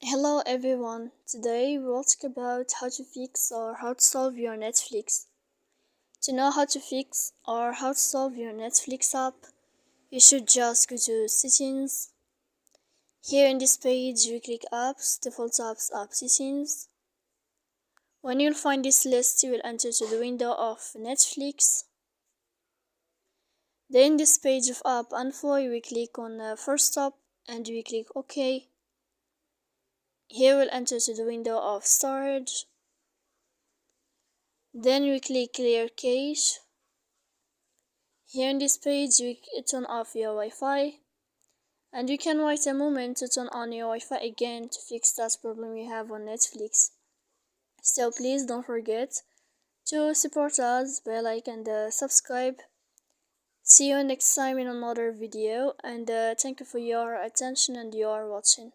Hello everyone, today we will talk about how to fix or how to solve your Netflix. To know how to fix or how to solve your Netflix app, you should just go to settings. Here in this page you click apps, default apps, app settings. When you'll find this list you will enter to the window of Netflix. Then in this page of app info you will click on first stop and you will click OK. Here we'll enter to the window of storage. Then we click clear cache. Here in this page you turn off your Wi-Fi and you can wait a moment to turn on your Wi-Fi again to fix that problem you have on Netflix. So please don't forget to support us by like and subscribe. See you next time in another video and thank you for your attention and your watching.